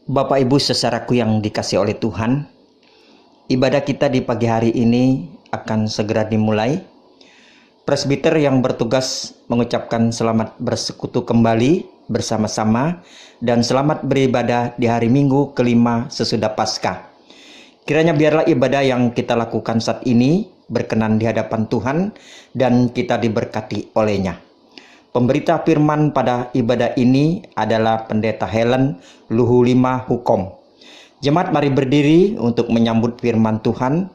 Bapak Ibu saudaraku yang dikasihi oleh Tuhan, ibadah kita di pagi hari ini akan segera dimulai. Presbiter yang bertugas mengucapkan selamat bersekutu kembali bersama-sama dan selamat beribadah di hari Minggu kelima sesudah Paskah. Kiranya biarlah ibadah yang kita lakukan saat ini berkenan di hadapan Tuhan dan kita diberkati olehnya. Pemberita firman pada ibadah ini adalah Pendeta Helen Luhulima Hukom. Jemaat mari berdiri untuk menyambut firman Tuhan,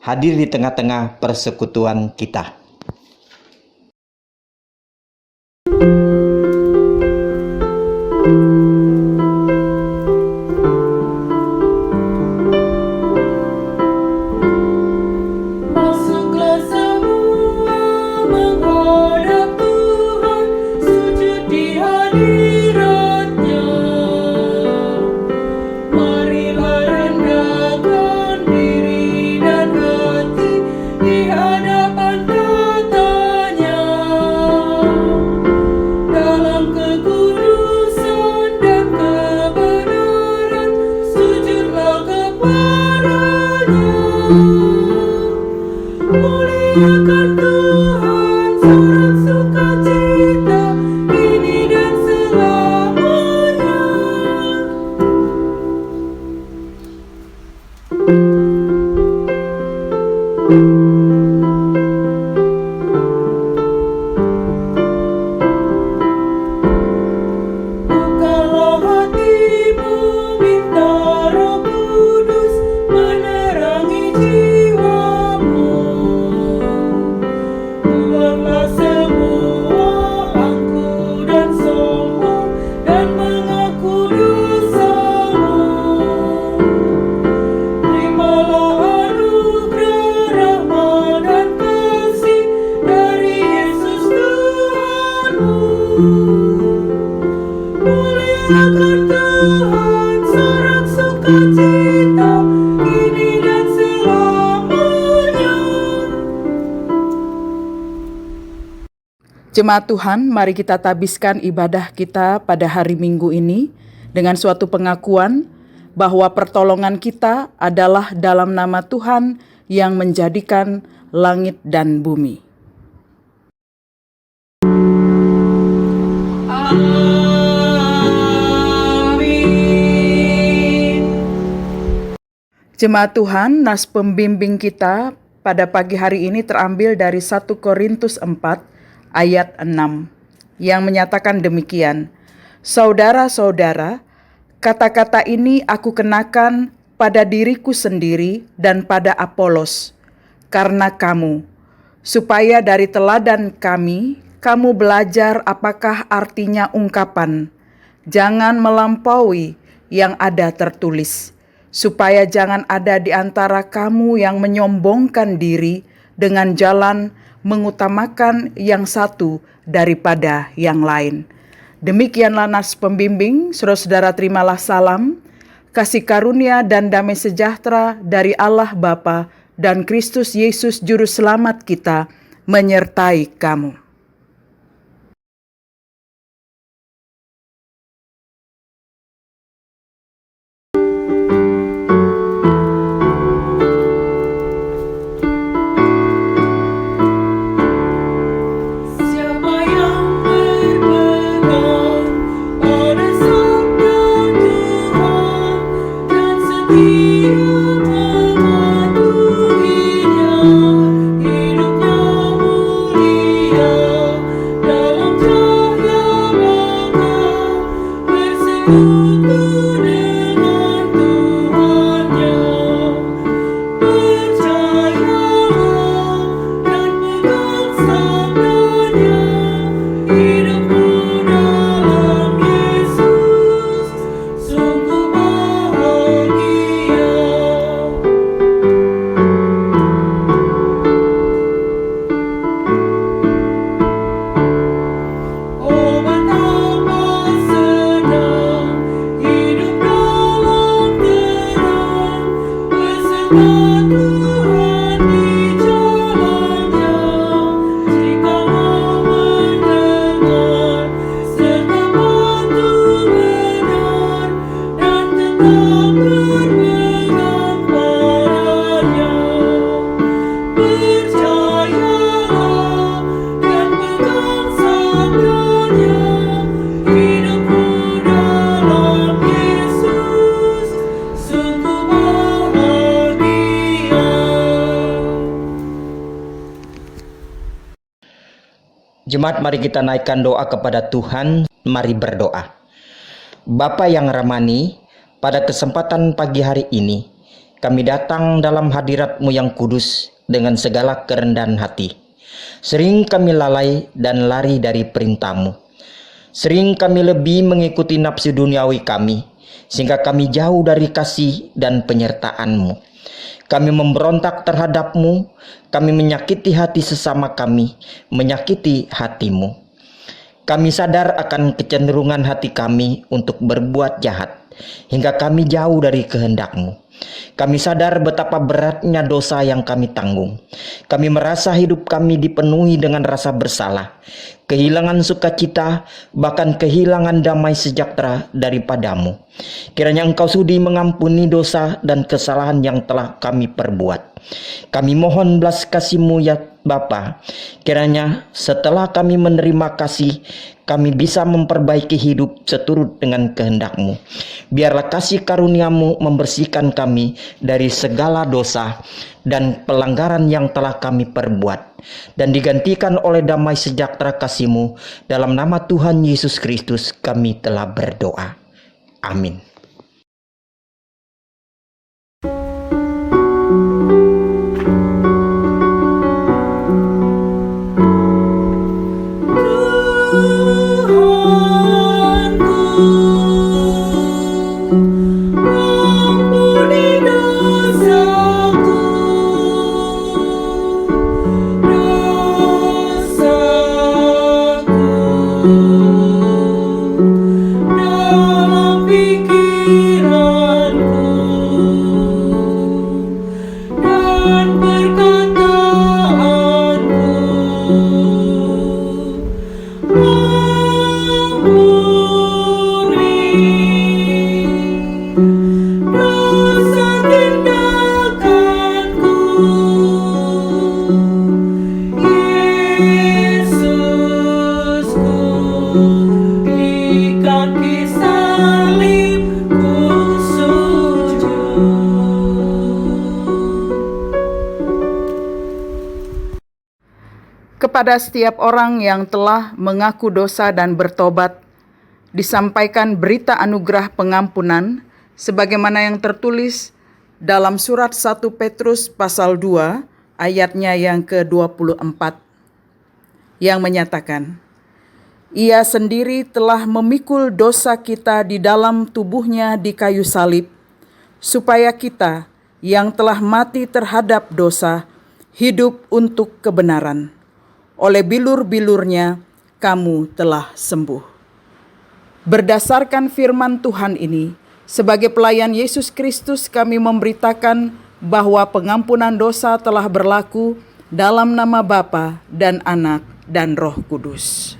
hadir di tengah-tengah persekutuan kita. Jemaat Tuhan, mari kita tabiskan ibadah kita pada hari Minggu ini dengan suatu pengakuan bahwa pertolongan kita adalah dalam nama Tuhan yang menjadikan langit dan bumi. Amin. Jemaat Tuhan, nas pembimbing kita pada pagi hari ini terambil dari 1 Korintus 4 ayat 6 yang menyatakan demikian. Saudara-saudara, kata-kata ini aku kenakan pada diriku sendiri dan pada Apolos karena kamu, supaya dari teladan kami kamu belajar apakah artinya ungkapan jangan melampaui yang ada tertulis, supaya jangan ada di antara kamu yang menyombongkan diri dengan jalan mengutamakan yang satu daripada yang lain. Demikianlah nas pembimbing. Saudara-saudara, terimalah salam, kasih karunia dan damai sejahtera dari Allah Bapa dan Kristus Yesus Juru Selamat kita menyertai kamu. Jemaat, mari kita naikkan doa kepada Tuhan. Mari berdoa. Bapa yang ramani, pada kesempatan pagi hari ini, kami datang dalam hadirat-Mu yang kudus dengan segala kerendahan hati. Sering kami lalai dan lari dari perintah-Mu. Sering kami lebih mengikuti nafsu duniawi kami, sehingga kami jauh dari kasih dan penyertaan-Mu. Kami memberontak terhadap-Mu, kami menyakiti hati sesama kami, menyakiti hati-Mu. Kami sadar akan kecenderungan hati kami untuk berbuat jahat, hingga kami jauh dari kehendak-Mu. Kami sadar betapa beratnya dosa yang kami tanggung. Kami merasa hidup kami dipenuhi dengan rasa bersalah, kehilangan sukacita, bahkan kehilangan damai sejahtera daripada-Mu. Kiranya Engkau sudi mengampuni dosa dan kesalahan yang telah kami perbuat. Kami mohon belas kasih-Mu ya Bapa. Kiranya setelah kami menerima kasih, kami bisa memperbaiki hidup seturut dengan kehendak-Mu. Biarlah kasih karunia-Mu membersihkan kami dari segala dosa dan pelanggaran yang telah kami perbuat, dan digantikan oleh damai sejahtera kasih-Mu. Dalam nama Tuhan Yesus Kristus kami telah berdoa. Amin. Kepada setiap orang yang telah mengaku dosa dan bertobat, disampaikan berita anugerah pengampunan sebagaimana yang tertulis dalam surat 1 Petrus pasal 2 ayatnya yang ke-24 yang menyatakan, Ia sendiri telah memikul dosa kita di dalam tubuhnya di kayu salib, supaya kita yang telah mati terhadap dosa hidup untuk kebenaran. Oleh bilur-bilurnya kamu telah sembuh. Berdasarkan firman Tuhan ini, sebagai pelayan Yesus Kristus kami memberitakan bahwa pengampunan dosa telah berlaku dalam nama Bapa dan Anak dan Roh Kudus.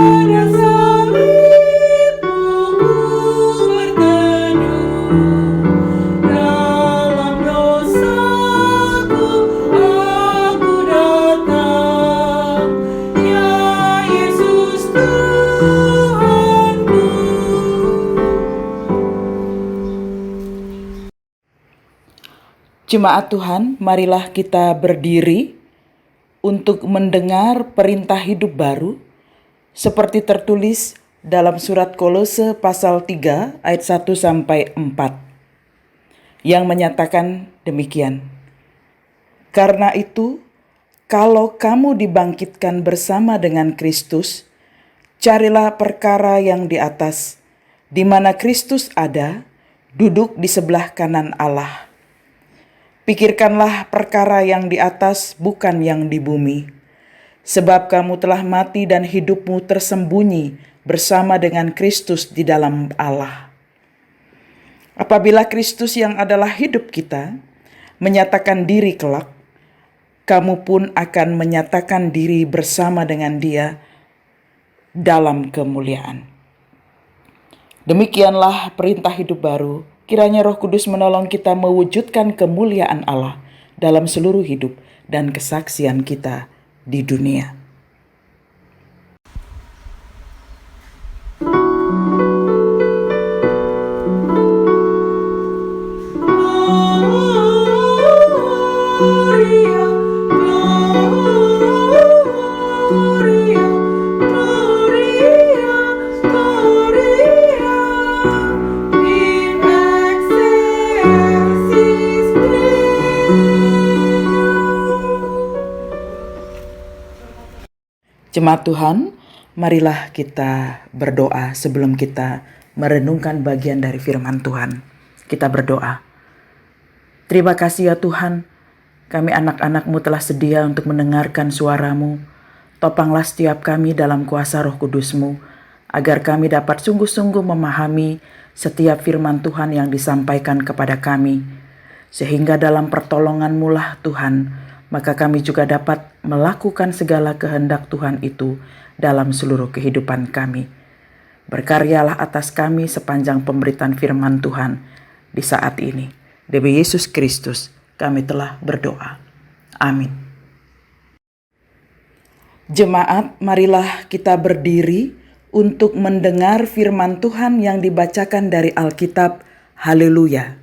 Pada salibmu Jemaat Tuhan, marilah kita berdiri untuk mendengar perintah hidup baru seperti tertulis dalam surat Kolose pasal 3 ayat 1 sampai 4 yang menyatakan demikian. Karena itu, kalau kamu dibangkitkan bersama dengan Kristus, carilah perkara yang di atas, di mana Kristus ada, duduk di sebelah kanan Allah. Pikirkanlah perkara yang di atas, bukan yang di bumi. Sebab kamu telah mati dan hidupmu tersembunyi bersama dengan Kristus di dalam Allah. Apabila Kristus yang adalah hidup kita menyatakan diri kelak, kamu pun akan menyatakan diri bersama dengan Dia dalam kemuliaan. Demikianlah perintah hidup baru. Kiranya Roh Kudus menolong kita mewujudkan kemuliaan Allah dalam seluruh hidup dan kesaksian kita di dunia. Jemaat Tuhan, marilah kita berdoa sebelum kita merenungkan bagian dari firman Tuhan. Kita berdoa. Terima kasih ya Tuhan, kami anak-anak-Mu telah sedia untuk mendengarkan suara-Mu. Topanglah setiap kami dalam kuasa Roh Kudus-Mu, agar kami dapat sungguh-sungguh memahami setiap firman Tuhan yang disampaikan kepada kami. Sehingga dalam pertolongan-Mu lah Tuhan, maka kami juga dapat melakukan segala kehendak Tuhan itu dalam seluruh kehidupan kami. Berkaryalah atas kami sepanjang pemberitaan firman Tuhan di saat ini. Demi Yesus Kristus kami telah berdoa. Amin. Jemaat, marilah kita berdiri untuk mendengar firman Tuhan yang dibacakan dari Alkitab. Haleluya.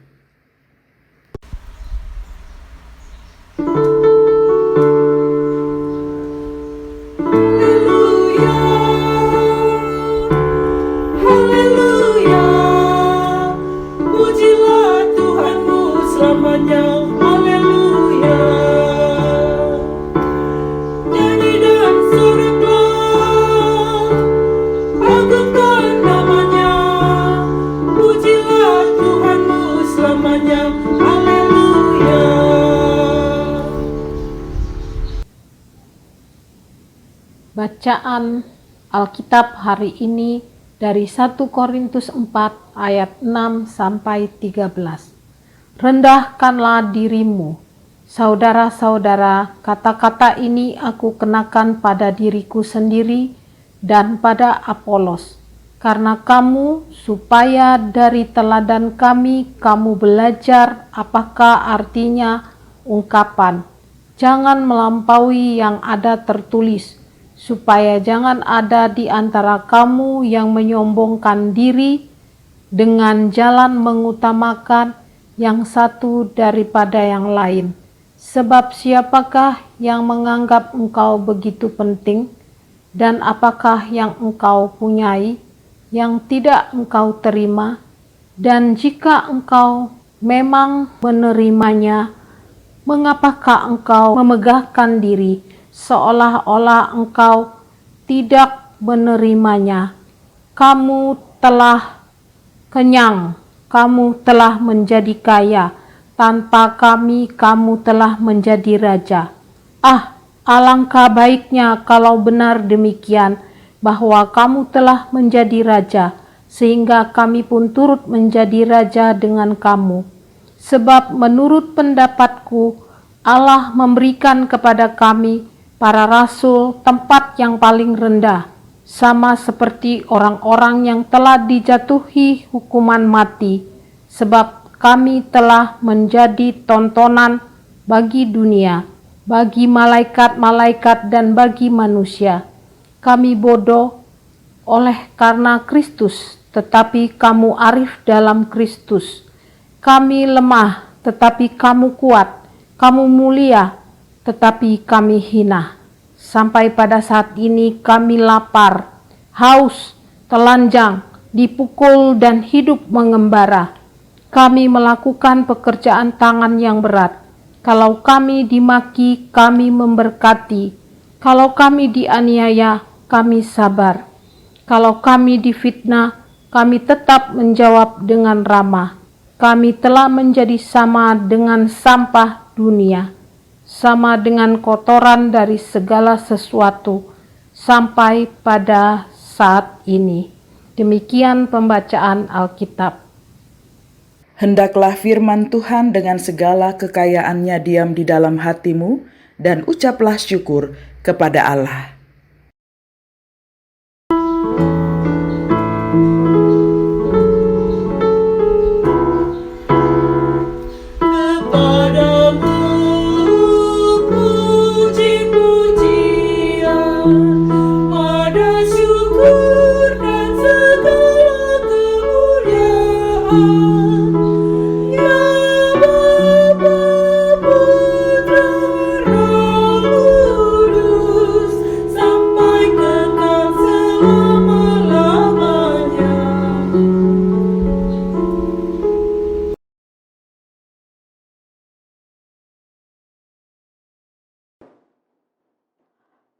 Bacaan Alkitab hari ini dari 1 Korintus 4 ayat 6 sampai 13. Rendahkanlah dirimu, saudara-saudara, kata-kata ini aku kenakan pada diriku sendiri dan pada Apolos, karena kamu, supaya dari teladan kami kamu belajar apakah artinya ungkapan, jangan melampaui yang ada tertulis, supaya jangan ada di antara kamu yang menyombongkan diri dengan jalan mengutamakan yang satu daripada yang lain. Sebab siapakah yang menganggap engkau begitu penting, dan apakah yang engkau punyai yang tidak engkau terima? Dan jika engkau memang menerimanya, mengapakah engkau memegahkan diri seolah-olah engkau tidak menerimanya? Kamu telah kenyang, kamu telah menjadi kaya, tanpa kami kamu telah menjadi raja. Alangkah baiknya kalau benar demikian, bahwa kamu telah menjadi raja, sehingga kami pun turut menjadi raja dengan kamu. Sebab menurut pendapatku, Allah memberikan kepada kami, para rasul, tempat yang paling rendah, sama seperti orang-orang yang telah dijatuhi hukuman mati, sebab kami telah menjadi tontonan bagi dunia, bagi malaikat-malaikat dan bagi manusia. Kami bodoh oleh karena Kristus, tetapi kamu arif dalam Kristus. Kami lemah, tetapi kamu kuat, kamu mulia, tetapi kami hina. Sampai pada saat ini kami lapar, haus, telanjang, dipukul dan hidup mengembara. Kami melakukan pekerjaan tangan yang berat. Kalau kami dimaki, kami memberkati. Kalau kami dianiaya, kami sabar. Kalau kami difitnah, kami tetap menjawab dengan ramah. Kami telah menjadi sama dengan sampah dunia, sama dengan kotoran dari segala sesuatu, sampai pada saat ini. Demikian pembacaan Alkitab. Hendaklah firman Tuhan dengan segala kekayaannya diam di dalam hatimu, dan ucaplah syukur kepada Allah.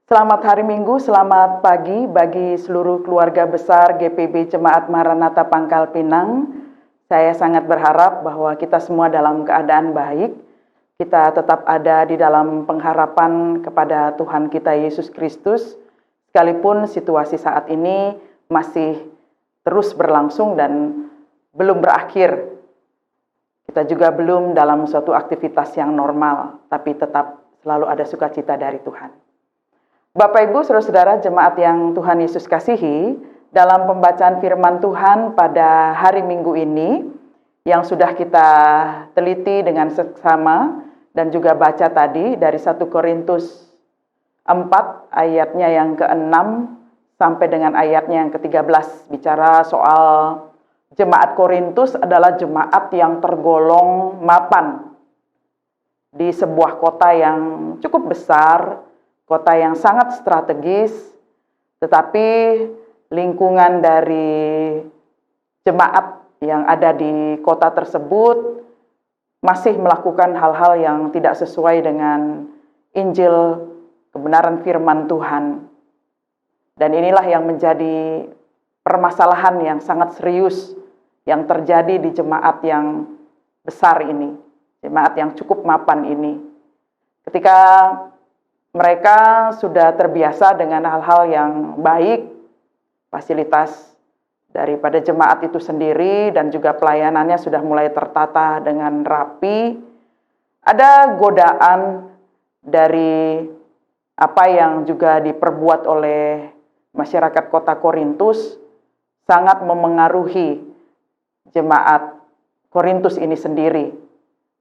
Selamat hari Minggu, selamat pagi bagi seluruh keluarga besar GPB Jemaat Maranatha Pangkal Pinang. Saya sangat berharap bahwa kita semua dalam keadaan baik. Kita tetap ada di dalam pengharapan kepada Tuhan kita Yesus Kristus, sekalipun situasi saat ini masih terus berlangsung dan belum berakhir. Kita juga belum dalam suatu aktivitas yang normal, tapi tetap selalu ada sukacita dari Tuhan. Bapak, Ibu, Saudara-saudara jemaat yang Tuhan Yesus kasihi, dalam pembacaan firman Tuhan pada hari Minggu ini, yang sudah kita teliti dengan seksama dan juga baca tadi dari 1 Korintus 4 ayatnya yang ke-6 sampai dengan ayatnya yang ke-13, bicara soal jemaat Korintus adalah jemaat yang tergolong mapan di sebuah kota yang cukup besar, kota yang sangat strategis, tetapi lingkungan dari jemaat yang ada di kota tersebut masih melakukan hal-hal yang tidak sesuai dengan Injil kebenaran firman Tuhan. Dan inilah yang menjadi permasalahan yang sangat serius yang terjadi di jemaat yang besar ini, jemaat yang cukup mapan ini. Ketika mereka sudah terbiasa dengan hal-hal yang baik, fasilitas daripada jemaat itu sendiri dan juga pelayanannya sudah mulai tertata dengan rapi. Ada godaan dari apa yang juga diperbuat oleh masyarakat kota Korintus sangat memengaruhi jemaat Korintus ini sendiri,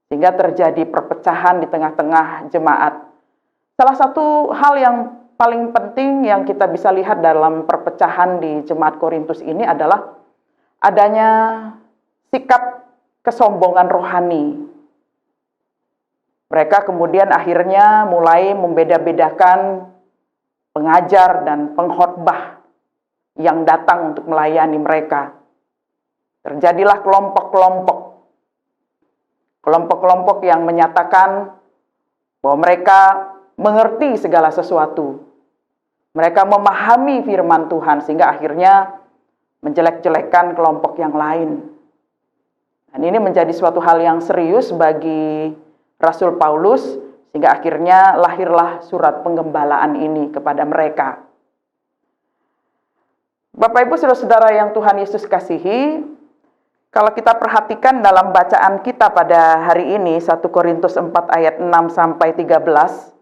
sehingga terjadi perpecahan di tengah-tengah jemaat. Salah satu hal yang paling penting yang kita bisa lihat dalam perpecahan di jemaat Korintus ini adalah adanya sikap kesombongan rohani. Mereka kemudian akhirnya mulai membeda-bedakan pengajar dan pengkhotbah yang datang untuk melayani mereka. Terjadilah kelompok-kelompok yang menyatakan bahwa mereka mengerti segala sesuatu. Mereka memahami firman Tuhan sehingga akhirnya menjelek-jelekkan kelompok yang lain. Dan ini menjadi suatu hal yang serius bagi Rasul Paulus sehingga akhirnya lahirlah surat penggembalaan ini kepada mereka. Bapak, Ibu, Saudara-saudara yang Tuhan Yesus kasihi, kalau kita perhatikan dalam bacaan kita pada hari ini 1 Korintus 4 ayat 6 sampai 13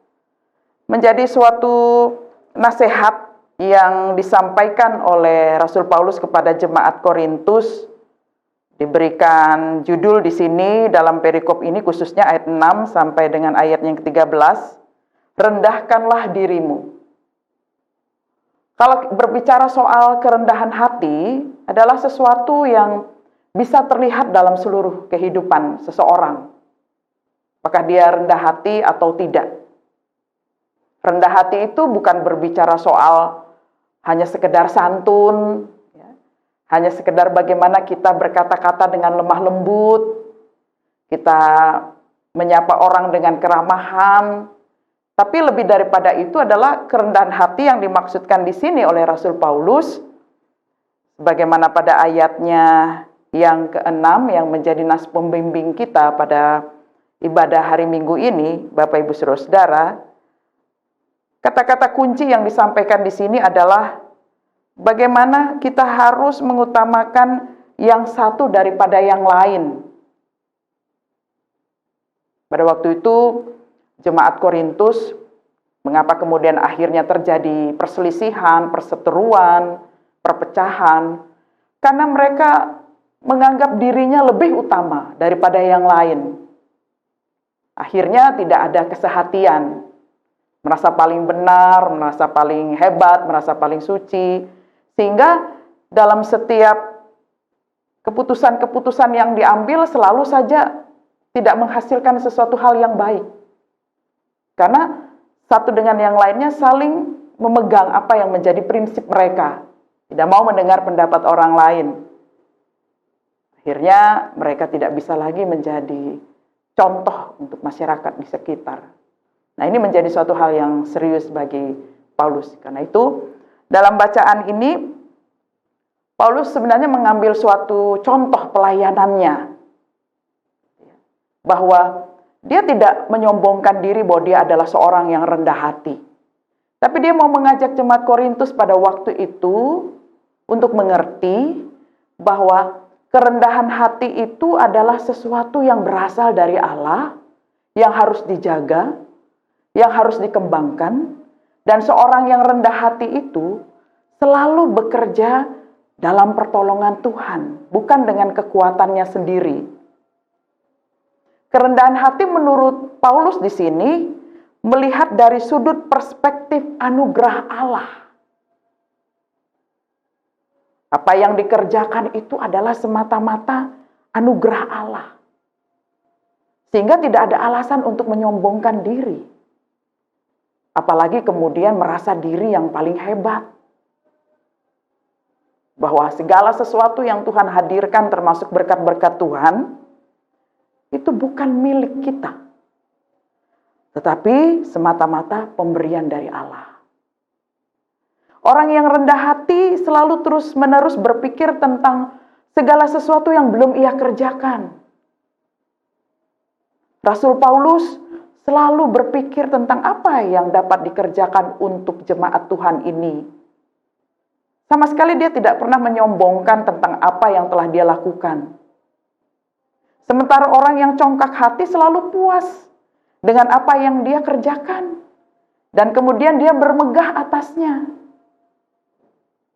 menjadi suatu nasihat yang disampaikan oleh Rasul Paulus kepada jemaat Korintus. Diberikan judul di sini dalam perikop ini khususnya ayat 6 sampai dengan ayat yang ke-13, rendahkanlah dirimu. Kalau berbicara soal kerendahan hati adalah sesuatu yang bisa terlihat dalam seluruh kehidupan seseorang. Apakah dia rendah hati atau tidak? Rendah hati itu bukan berbicara soal hanya sekedar santun, ya. Hanya sekedar bagaimana kita berkata-kata dengan lemah lembut, kita menyapa orang dengan keramahan. Tapi lebih daripada itu adalah kerendahan hati yang dimaksudkan di sini oleh Rasul Paulus, sebagaimana pada ayatnya yang ke-6 yang menjadi nas pembimbing kita pada ibadah hari Minggu ini, Bapak Ibu Saudara. Kata-kata kunci yang disampaikan di sini adalah bagaimana kita harus mengutamakan yang satu daripada yang lain. Pada waktu itu Jemaat Korintus, mengapa kemudian akhirnya terjadi perselisihan, perseteruan, perpecahan? Karena mereka menganggap dirinya lebih utama daripada yang lain. Akhirnya tidak ada kesehatian, merasa paling benar, merasa paling hebat, merasa paling suci, sehingga dalam setiap keputusan-keputusan yang diambil selalu saja tidak menghasilkan sesuatu hal yang baik. Karena satu dengan yang lainnya saling memegang apa yang menjadi prinsip mereka. Tidak mau mendengar pendapat orang lain. Akhirnya mereka tidak bisa lagi menjadi contoh untuk masyarakat di sekitar. Nah, ini menjadi suatu hal yang serius bagi Paulus. Karena itu, dalam bacaan ini, Paulus sebenarnya mengambil suatu contoh pelayanannya. Bahwa dia tidak menyombongkan diri bahwa dia adalah seorang yang rendah hati. Tapi dia mau mengajak jemaat Korintus pada waktu itu untuk mengerti bahwa kerendahan hati itu adalah sesuatu yang berasal dari Allah, yang harus dijaga, yang harus dikembangkan, dan seorang yang rendah hati itu selalu bekerja dalam pertolongan Tuhan, bukan dengan kekuatannya sendiri. Kerendahan hati menurut Paulus di sini melihat dari sudut perspektif anugerah Allah. Apa yang dikerjakan itu adalah semata-mata anugerah Allah. Sehingga tidak ada alasan untuk menyombongkan diri. Apalagi kemudian merasa diri yang paling hebat. Bahwa segala sesuatu yang Tuhan hadirkan termasuk berkat-berkat Tuhan, itu bukan milik kita, tetapi semata-mata pemberian dari Allah. Orang yang rendah hati selalu terus-menerus berpikir tentang segala sesuatu yang belum ia kerjakan. Rasul Paulus selalu berpikir tentang apa yang dapat dikerjakan untuk jemaat Tuhan ini. Sama sekali dia tidak pernah menyombongkan tentang apa yang telah dia lakukan. Sementara orang yang congkak hati selalu puas dengan apa yang dia kerjakan. Dan kemudian dia bermegah atasnya.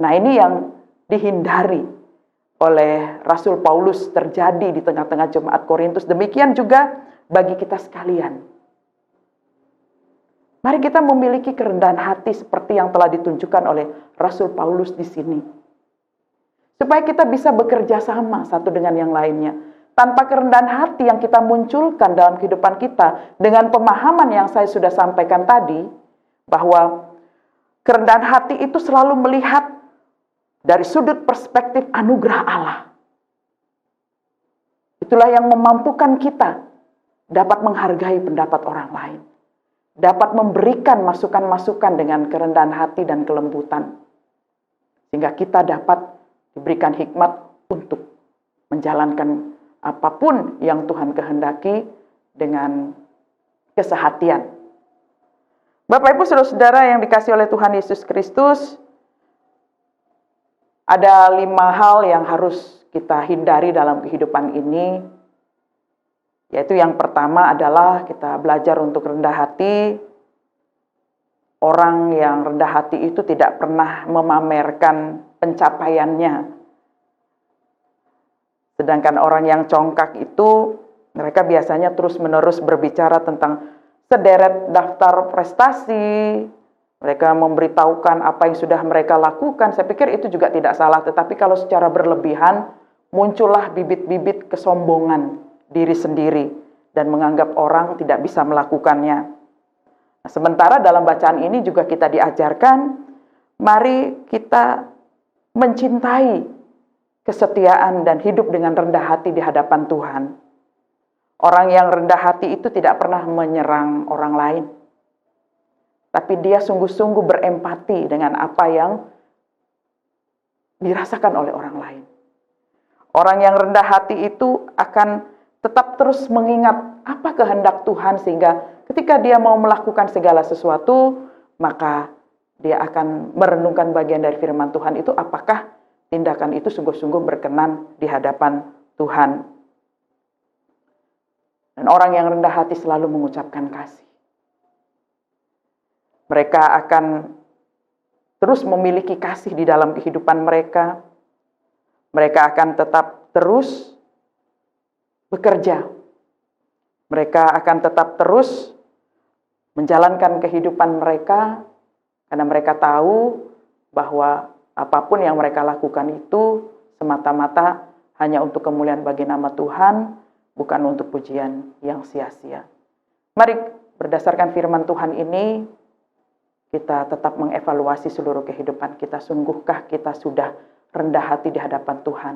Nah, ini yang dihindari oleh Rasul Paulus terjadi di tengah-tengah jemaat Korintus. Demikian juga bagi kita sekalian. Mari kita memiliki kerendahan hati seperti yang telah ditunjukkan oleh Rasul Paulus di sini. Supaya kita bisa bekerja sama satu dengan yang lainnya. Tanpa kerendahan hati yang kita munculkan dalam kehidupan kita, dengan pemahaman yang saya sudah sampaikan tadi, bahwa kerendahan hati itu selalu melihat dari sudut perspektif anugerah Allah. Itulah yang memampukan kita dapat menghargai pendapat orang lain. Dapat memberikan masukan-masukan dengan kerendahan hati dan kelembutan. Sehingga kita dapat diberikan hikmat untuk menjalankan apapun yang Tuhan kehendaki dengan kesehatian. Bapak Ibu Saudara-saudara yang dikasihi oleh Tuhan Yesus Kristus, ada 5 hal yang harus kita hindari dalam kehidupan ini. Yaitu yang pertama adalah kita belajar untuk rendah hati. Orang yang rendah hati itu tidak pernah memamerkan pencapaiannya. Sedangkan orang yang congkak itu, mereka biasanya terus-menerus berbicara tentang sederet daftar prestasi. Mereka memberitahukan apa yang sudah mereka lakukan. Saya pikir itu juga tidak salah. Tetapi kalau secara berlebihan, muncullah bibit-bibit kesombongan diri sendiri. dan menganggap orang tidak bisa melakukannya. Nah, sementara dalam bacaan ini juga kita diajarkan, mari kita mencintai kesetiaan dan hidup dengan rendah hati di hadapan Tuhan. Orang yang rendah hati itu tidak pernah menyerang orang lain, tapi dia sungguh-sungguh berempati dengan apa yang dirasakan oleh orang lain. Orang yang rendah hati itu akan tetap terus mengingat apa kehendak Tuhan, sehingga ketika dia mau melakukan segala sesuatu, maka dia akan merenungkan bagian dari firman Tuhan itu, apakah tindakan itu sungguh-sungguh berkenan di hadapan Tuhan. Dan orang yang rendah hati selalu mengucapkan kasih. Mereka akan terus memiliki kasih di dalam kehidupan mereka. Mereka akan tetap terus bekerja. Mereka akan tetap terus menjalankan kehidupan mereka karena mereka tahu bahwa apapun yang mereka lakukan itu semata-mata hanya untuk kemuliaan bagi nama Tuhan, bukan untuk pujian yang sia-sia. Mari berdasarkan firman Tuhan ini, kita tetap mengevaluasi seluruh kehidupan kita. Sungguhkah kita sudah rendah hati di hadapan Tuhan?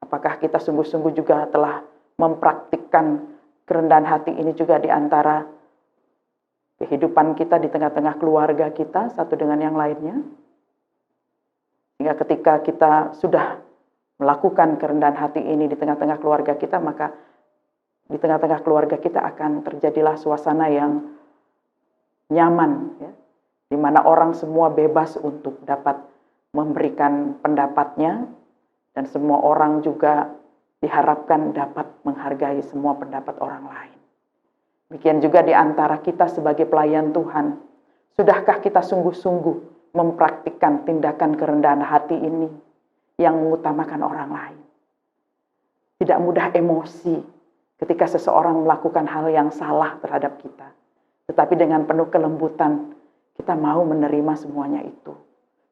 Apakah kita sungguh-sungguh juga telah mempraktikkan kerendahan hati ini juga di antara kehidupan kita, di tengah-tengah keluarga kita, satu dengan yang lainnya? Hingga ketika kita sudah melakukan kerendahan hati ini di tengah-tengah keluarga kita, maka di tengah-tengah keluarga kita akan terjadilah suasana yang nyaman, ya, di mana orang semua bebas untuk dapat memberikan pendapatnya, dan semua orang juga diharapkan dapat menghargai semua pendapat orang lain. Demikian juga di antara kita sebagai pelayan Tuhan, sudahkah kita sungguh-sungguh mempraktikkan tindakan kerendahan hati ini yang mengutamakan orang lain? Tidak mudah emosi ketika seseorang melakukan hal yang salah terhadap kita, tetapi dengan penuh kelembutan kita mau menerima semuanya itu.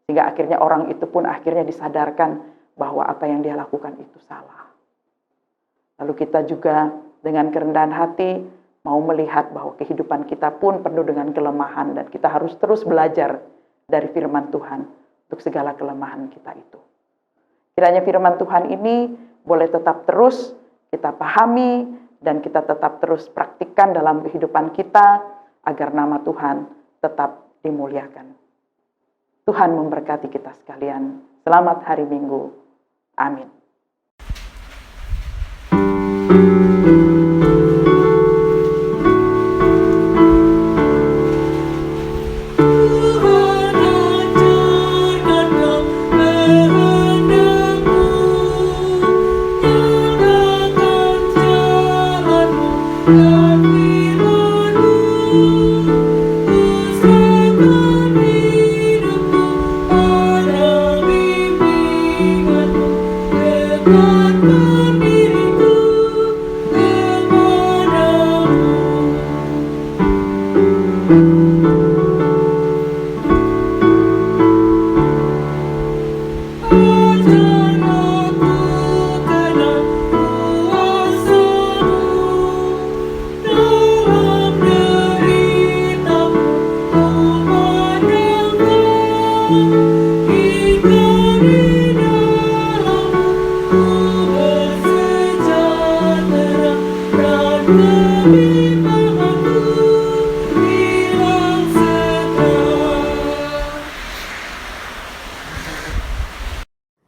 Sehingga akhirnya orang itu pun akhirnya disadarkan bahwa apa yang dia lakukan itu salah. Lalu kita juga dengan kerendahan hati mau melihat bahwa kehidupan kita pun penuh dengan kelemahan, dan kita harus terus belajar dari firman Tuhan untuk segala kelemahan kita itu. Kiranya firman Tuhan ini boleh tetap terus kita pahami dan kita tetap terus praktikkan dalam kehidupan kita agar nama Tuhan tetap dimuliakan. Tuhan memberkati kita sekalian. Selamat hari Minggu. Amin.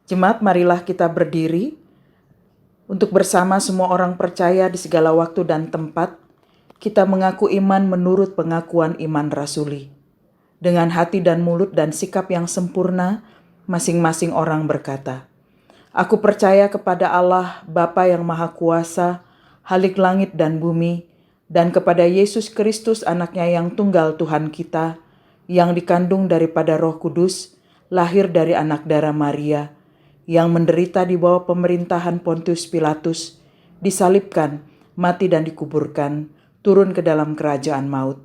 Jemaat, marilah kita berdiri untuk bersama semua orang percaya di segala waktu dan tempat kita mengaku iman menurut pengakuan iman rasuli. Dengan hati dan mulut dan sikap yang sempurna, masing-masing orang berkata, "Aku percaya kepada Allah, Bapa yang Maha Kuasa, Halik langit dan bumi, dan kepada Yesus Kristus anaknya yang tunggal Tuhan kita, yang dikandung daripada Roh Kudus, lahir dari anak darah Maria, yang menderita di bawah pemerintahan Pontius Pilatus, disalibkan, mati dan dikuburkan, turun ke dalam kerajaan maut.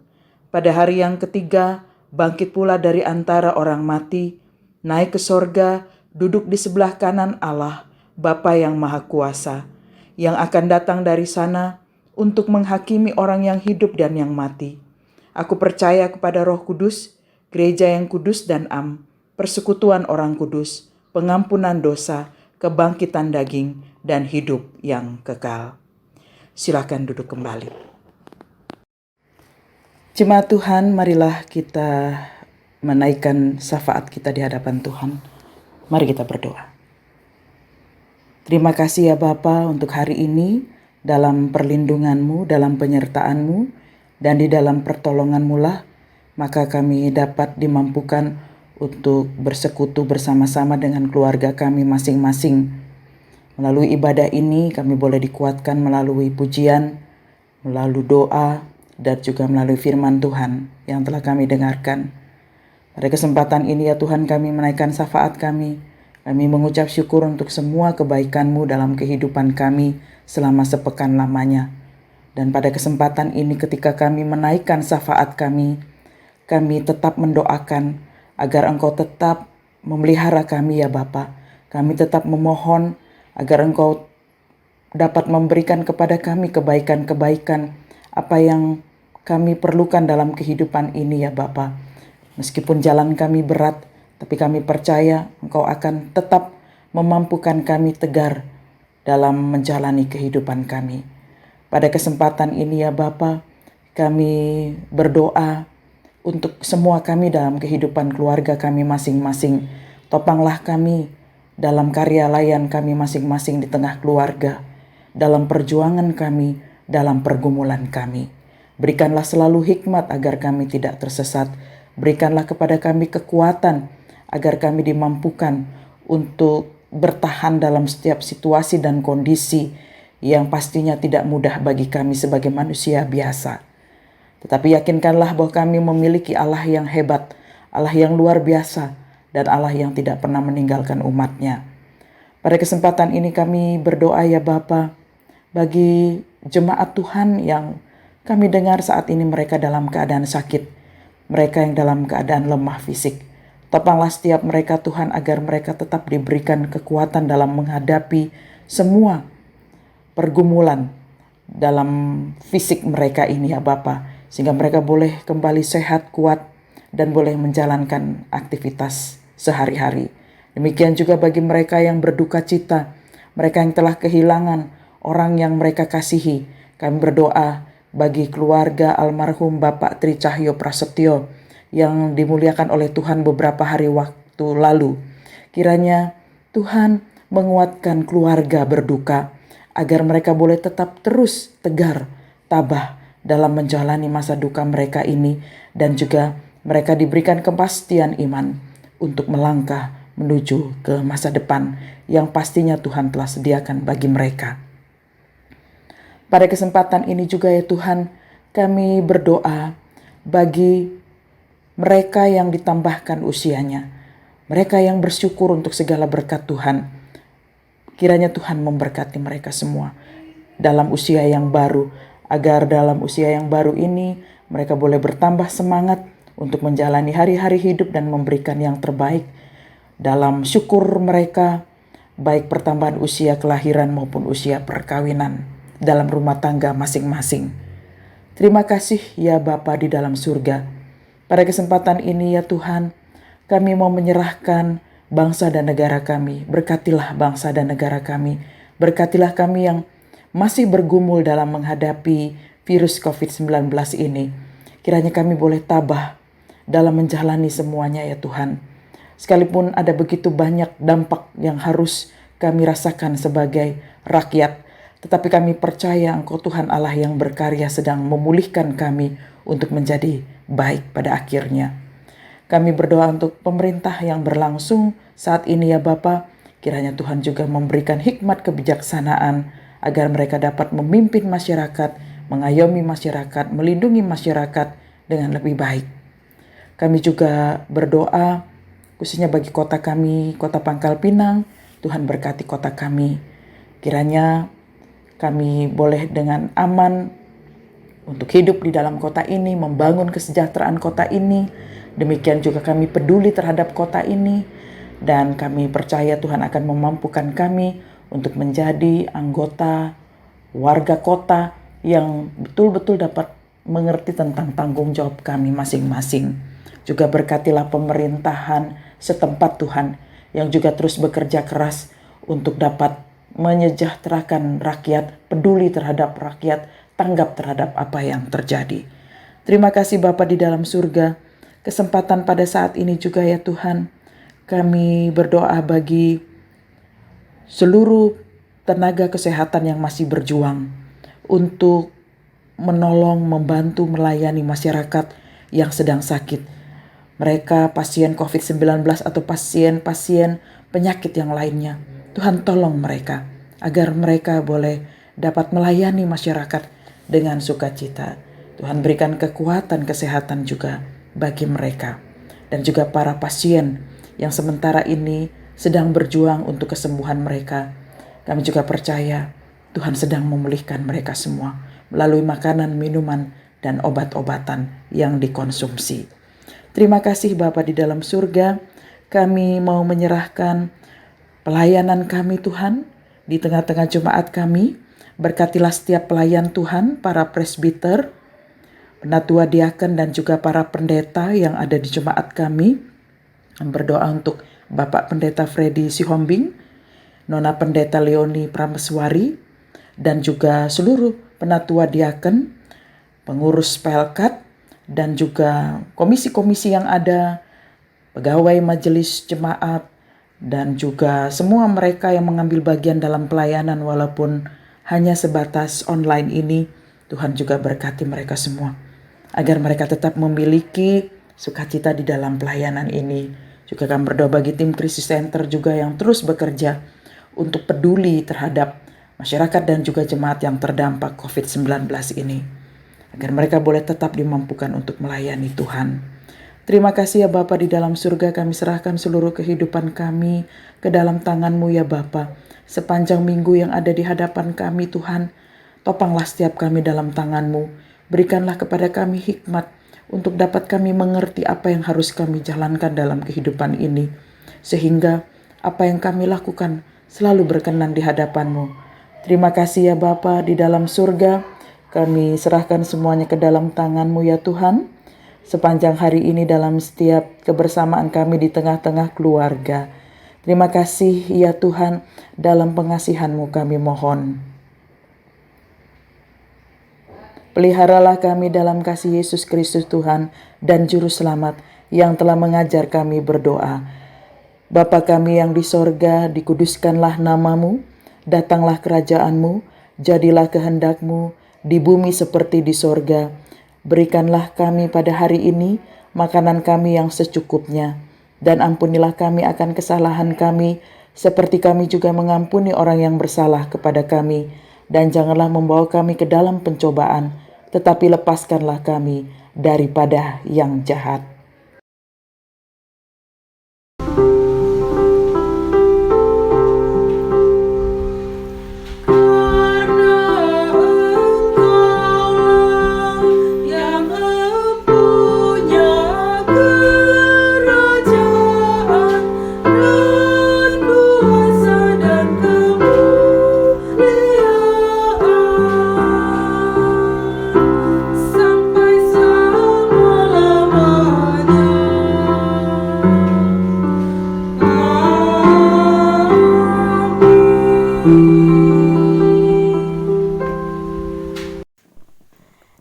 Pada hari yang ketiga, bangkit pula dari antara orang mati, naik ke sorga, duduk di sebelah kanan Allah, Bapa yang Maha Kuasa, yang akan datang dari sana untuk menghakimi orang yang hidup dan yang mati. Aku percaya kepada Roh Kudus, gereja yang kudus dan am, persekutuan orang kudus, pengampunan dosa, kebangkitan daging, dan hidup yang kekal. Silakan duduk kembali. Jemaat Tuhan, marilah kita menaikkan syafaat kita di hadapan Tuhan. Mari kita berdoa. Terima kasih ya Bapa untuk hari ini, dalam perlindungan-Mu, dalam penyertaan-Mu, dan di dalam pertolongan-Mu lah, maka kami dapat dimampukan untuk bersekutu bersama-sama dengan keluarga kami masing-masing. Melalui ibadah ini kami boleh dikuatkan melalui pujian, melalui doa, dan juga melalui firman Tuhan yang telah kami dengarkan. Pada kesempatan ini ya Tuhan, kami menaikkan syafaat kami. Kami mengucap syukur untuk semua kebaikan-Mu dalam kehidupan kami selama sepekan lamanya. Dan pada kesempatan ini ketika kami menaikkan syafaat kami tetap mendoakan agar Engkau tetap memelihara kami ya Bapa. Kami tetap memohon agar Engkau dapat memberikan kepada kami kebaikan-kebaikan apa yang kami perlukan dalam kehidupan ini ya Bapa. Meskipun jalan kami berat, tapi kami percaya Engkau akan tetap memampukan kami tegar dalam menjalani kehidupan kami. Pada kesempatan ini ya Bapa, kami berdoa untuk semua kami dalam kehidupan keluarga kami masing-masing. Topanglah kami dalam karya layan kami masing-masing di tengah keluarga, dalam perjuangan kami, dalam pergumulan kami. Berikanlah selalu hikmat agar kami tidak tersesat. Berikanlah kepada kami kekuatan agar kami dimampukan untuk bertahan dalam setiap situasi dan kondisi yang pastinya tidak mudah bagi kami sebagai manusia biasa. Tetapi yakinkanlah bahwa kami memiliki Allah yang hebat, Allah yang luar biasa, dan Allah yang tidak pernah meninggalkan umat-Nya. Pada kesempatan ini kami berdoa ya Bapa, bagi jemaat Tuhan yang kami dengar saat ini mereka dalam keadaan sakit, mereka yang dalam keadaan lemah fisik. Topanglah setiap mereka Tuhan agar mereka tetap diberikan kekuatan dalam menghadapi semua pergumulan dalam fisik mereka ini ya Bapa, sehingga mereka boleh kembali sehat, kuat, dan boleh menjalankan aktivitas sehari-hari. Demikian juga bagi mereka yang berduka cita, mereka yang telah kehilangan orang yang mereka kasihi. Kami berdoa bagi keluarga almarhum Bapak Tri Cahyo Prasetyo yang dimuliakan oleh Tuhan beberapa hari waktu lalu. Kiranya Tuhan menguatkan keluarga berduka, agar mereka boleh tetap terus tegar, tabah dalam menjalani masa duka mereka ini, dan juga mereka diberikan kepastian iman untuk melangkah menuju ke masa depan yang pastinya Tuhan telah sediakan bagi mereka. Pada kesempatan ini juga ya Tuhan, kami berdoa bagi mereka yang ditambahkan usianya, mereka yang bersyukur untuk segala berkat Tuhan. Kiranya Tuhan memberkati mereka semua dalam usia yang baru, agar dalam usia yang baru ini mereka boleh bertambah semangat untuk menjalani hari-hari hidup dan memberikan yang terbaik dalam syukur mereka, baik pertambahan usia kelahiran maupun usia perkawinan dalam rumah tangga masing-masing. Terima kasih ya Bapa di dalam surga. Pada kesempatan ini ya Tuhan, kami mau menyerahkan bangsa dan negara kami. Berkatilah bangsa dan negara kami. Berkatilah kami yang masih bergumul dalam menghadapi virus COVID-19 ini. Kiranya kami boleh tabah dalam menjalani semuanya ya Tuhan. Sekalipun ada begitu banyak dampak yang harus kami rasakan sebagai rakyat, tetapi kami percaya Engkau Tuhan Allah yang berkarya sedang memulihkan kami untuk menjadi baik pada akhirnya. Kami berdoa untuk pemerintah yang berlangsung saat ini ya Bapa. Kiranya Tuhan juga memberikan hikmat kebijaksanaan agar mereka dapat memimpin masyarakat, mengayomi masyarakat, melindungi masyarakat dengan lebih baik. Kami juga berdoa khususnya bagi kota kami, Kota Pangkal Pinang. Tuhan berkati kota kami. Kiranya kami boleh dengan aman untuk hidup di dalam kota ini, membangun kesejahteraan kota ini. Demikian juga kami peduli terhadap kota ini, dan kami percaya Tuhan akan memampukan kami untuk menjadi anggota warga kota yang betul-betul dapat mengerti tentang tanggung jawab kami masing-masing. Juga berkatilah pemerintahan setempat Tuhan yang juga terus bekerja keras untuk dapat menyejahterakan rakyat, peduli terhadap rakyat, tanggap terhadap apa yang terjadi. Terima kasih Bapa di dalam surga, kesempatan pada saat ini juga ya Tuhan, kami berdoa bagi seluruh tenaga kesehatan yang masih berjuang untuk menolong, membantu, melayani masyarakat yang sedang sakit. Mereka pasien COVID-19 atau pasien-pasien penyakit yang lainnya. Tuhan tolong mereka agar mereka boleh dapat melayani masyarakat dengan sukacita. Tuhan berikan kekuatan kesehatan juga bagi mereka. Dan juga para pasien yang sementara ini sedang berjuang untuk kesembuhan mereka. Kami juga percaya Tuhan sedang memulihkan mereka semua melalui makanan, minuman, dan obat-obatan yang dikonsumsi. Terima kasih Bapa di dalam surga, kami mau menyerahkan pelayanan kami Tuhan di tengah-tengah jemaat kami. Berkatilah setiap pelayan Tuhan, para presbiter, penatua diaken, dan juga para pendeta yang ada di jemaat kami. Berdoa untuk Bapak Pendeta Freddy Sihombing, Nona Pendeta Leoni Prameswari, dan juga seluruh penatua diaken, pengurus pelkat, dan juga komisi-komisi yang ada, pegawai majelis jemaat, dan juga semua mereka yang mengambil bagian dalam pelayanan walaupun hanya sebatas online ini. Tuhan juga berkati mereka semua agar mereka tetap memiliki sukacita di dalam pelayanan ini. Juga kami berdoa bagi tim krisis center juga yang terus bekerja untuk peduli terhadap masyarakat dan juga jemaat yang terdampak COVID-19 ini, agar mereka boleh tetap dimampukan untuk melayani Tuhan. Terima kasih ya Bapa di dalam surga, kami serahkan seluruh kehidupan kami ke dalam tangan-Mu ya Bapa. Sepanjang minggu yang ada di hadapan kami Tuhan, topanglah setiap kami dalam tangan-Mu. Berikanlah kepada kami hikmat untuk dapat kami mengerti apa yang harus kami jalankan dalam kehidupan ini, sehingga apa yang kami lakukan selalu berkenan di hadapan-Mu. Terima kasih ya Bapa di dalam surga, kami serahkan semuanya ke dalam tangan-Mu ya Tuhan. Sepanjang hari ini dalam setiap kebersamaan kami di tengah-tengah keluarga. Terima kasih ya Tuhan, dalam pengasihan-Mu kami mohon. Peliharalah kami dalam kasih Yesus Kristus Tuhan dan Juru Selamat yang telah mengajar kami berdoa. Bapa kami yang di sorga, dikuduskanlah nama-Mu, datanglah kerajaan-Mu, jadilah kehendak-Mu di bumi seperti di sorga. Berikanlah kami pada hari ini makanan kami yang secukupnya, dan ampunilah kami akan kesalahan kami, seperti kami juga mengampuni orang yang bersalah kepada kami. Dan janganlah membawa kami ke dalam pencobaan, tetapi lepaskanlah kami daripada yang jahat.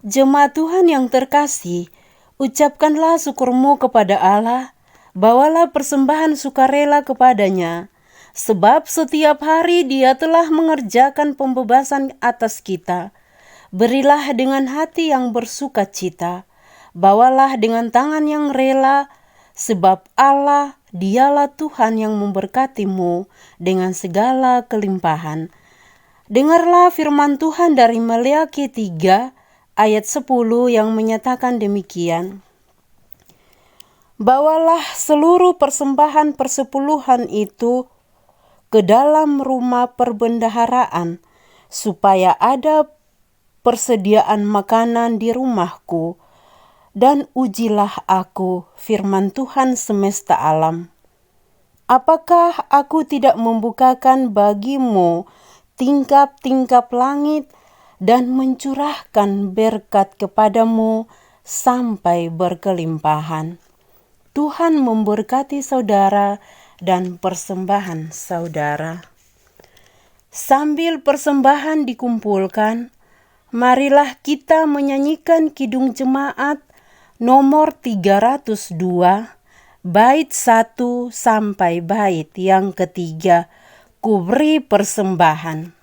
Jemaat Tuhan yang terkasih, ucapkanlah syukur-Mu kepada Allah, bawalah persembahan sukarela kepadanya, sebab setiap hari Dia telah mengerjakan pembebasan atas kita. Berilah dengan hati yang bersukacita, bawalah dengan tangan yang rela, sebab Allah, Dialah Tuhan yang memberkati-Mu dengan segala kelimpahan. Dengarlah firman Tuhan dari Maleakhi 3 ayat 10 yang menyatakan demikian. Bawalah seluruh persembahan persepuluhan itu ke dalam rumah perbendaharaan, supaya ada persediaan makanan di rumahku, dan ujilah aku, firman Tuhan semesta alam. Apakah aku tidak membukakan bagimu tingkap-tingkap langit dan mencurahkan berkat kepadamu sampai berkelimpahan. Tuhan memberkati saudara dan persembahan saudara. Sambil persembahan dikumpulkan, marilah kita menyanyikan Kidung Jemaat nomor 302, bait 1 sampai bait yang ketiga, Ku beri persembahan.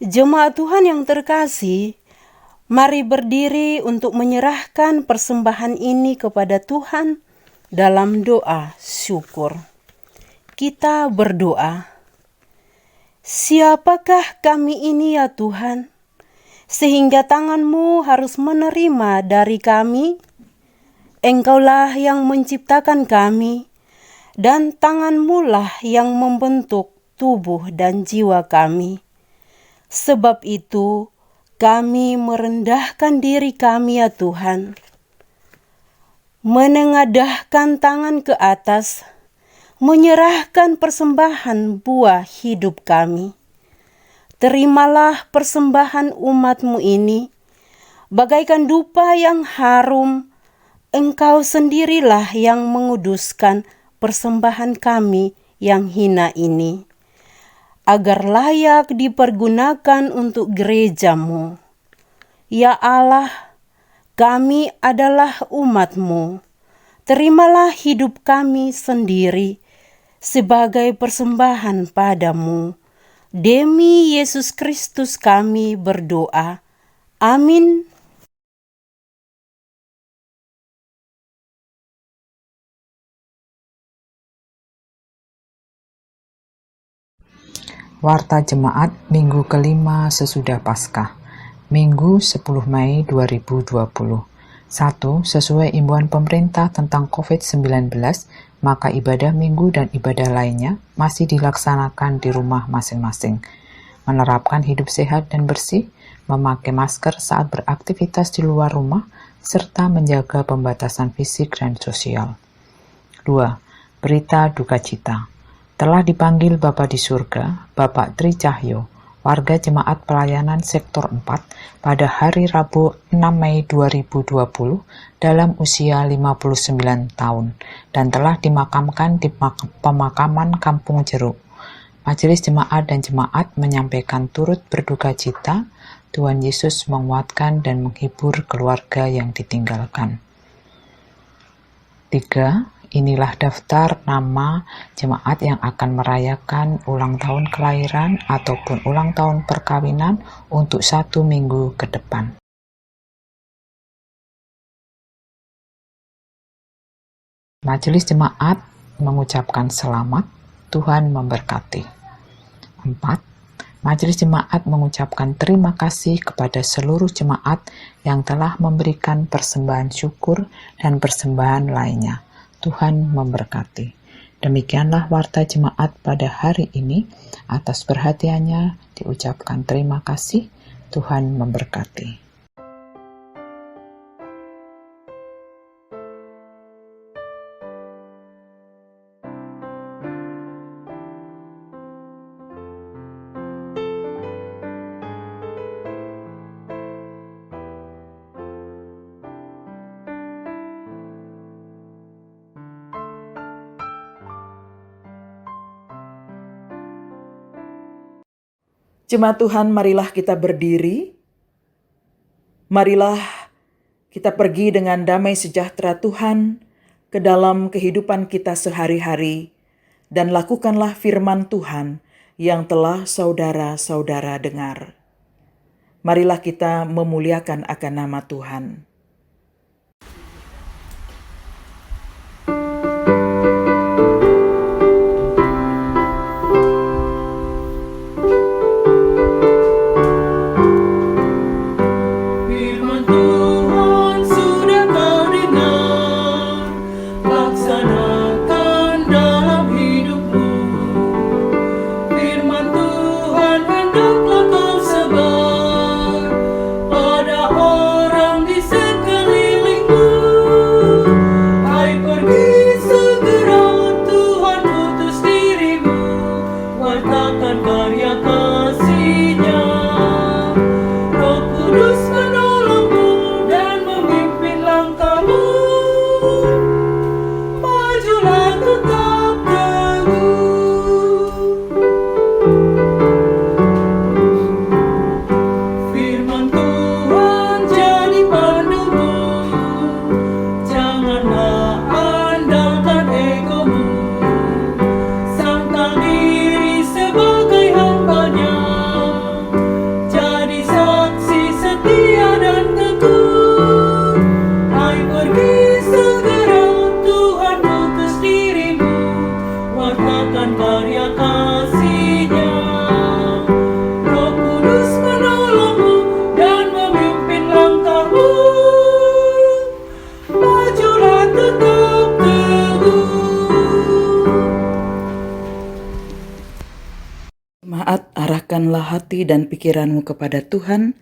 Jemaat Tuhan yang terkasih, mari berdiri untuk menyerahkan persembahan ini kepada Tuhan dalam doa syukur. Kita berdoa. Siapakah kami ini ya Tuhan, sehingga tangan-Mu harus menerima dari kami? Engkaulah yang menciptakan kami, dan tangan-Mu lah yang membentuk tubuh dan jiwa kami. Sebab itu, kami merendahkan diri kami ya Tuhan, menengadahkan tangan ke atas, menyerahkan persembahan buah hidup kami. Terimalah persembahan umat-Mu ini, bagaikan dupa yang harum. Engkau sendirilah yang menguduskan persembahan kami yang hina ini, agar layak dipergunakan untuk gereja-Mu. Ya Allah, kami adalah umat-Mu. Terimalah hidup kami sendiri sebagai persembahan padamu. Demi Yesus Kristus kami berdoa. Amin. Warta Jemaat Minggu kelima sesudah Paskah, Minggu 10 Mei 2020. 1. Sesuai imbauan pemerintah tentang COVID-19, maka ibadah minggu dan ibadah lainnya masih dilaksanakan di rumah masing-masing. Menerapkan hidup sehat dan bersih, memakai masker saat beraktivitas di luar rumah, serta menjaga pembatasan fisik dan sosial. 2. Berita duka cita. Telah dipanggil Bapa di surga, Bapak Tri Cahyo, warga jemaat pelayanan sektor 4 pada hari Rabu 6 Mei 2020 dalam usia 59 tahun dan telah dimakamkan di pemakaman Kampung Jeruk. Majelis jemaat dan jemaat menyampaikan turut berduka cita, Tuhan Yesus menguatkan dan menghibur keluarga yang ditinggalkan. 3. Inilah daftar nama jemaat yang akan merayakan ulang tahun kelahiran ataupun ulang tahun perkawinan untuk 1 minggu ke depan. Majelis jemaat mengucapkan selamat, Tuhan memberkati. 4. Majelis jemaat mengucapkan terima kasih kepada seluruh jemaat yang telah memberikan persembahan syukur dan persembahan lainnya. Tuhan memberkati. Demikianlah warta jemaat pada hari ini. Atas perhatiannya diucapkan terima kasih. Tuhan memberkati. Jemaat Tuhan, marilah kita berdiri. Marilah kita pergi dengan damai sejahtera Tuhan ke dalam kehidupan kita sehari-hari dan lakukanlah firman Tuhan yang telah saudara-saudara dengar. Marilah kita memuliakan akan nama Tuhan. Arahkanlah hati dan pikiranmu kepada Tuhan,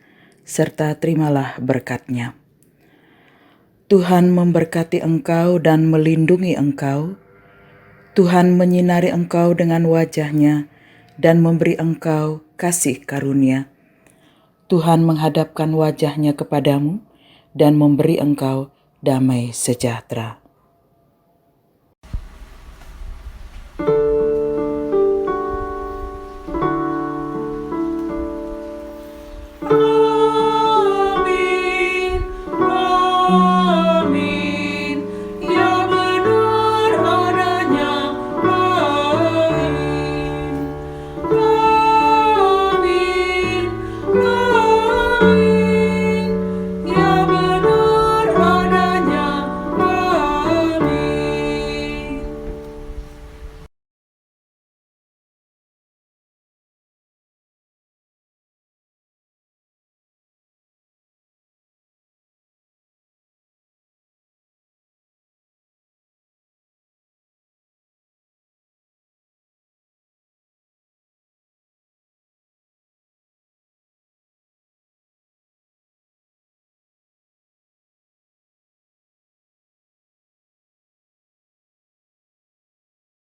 serta terimalah berkat-Nya. Tuhan memberkati engkau dan melindungi engkau. Tuhan menyinari engkau dengan wajah-Nya dan memberi engkau kasih karunia. Tuhan menghadapkan wajah-Nya kepadamu dan memberi engkau damai sejahtera.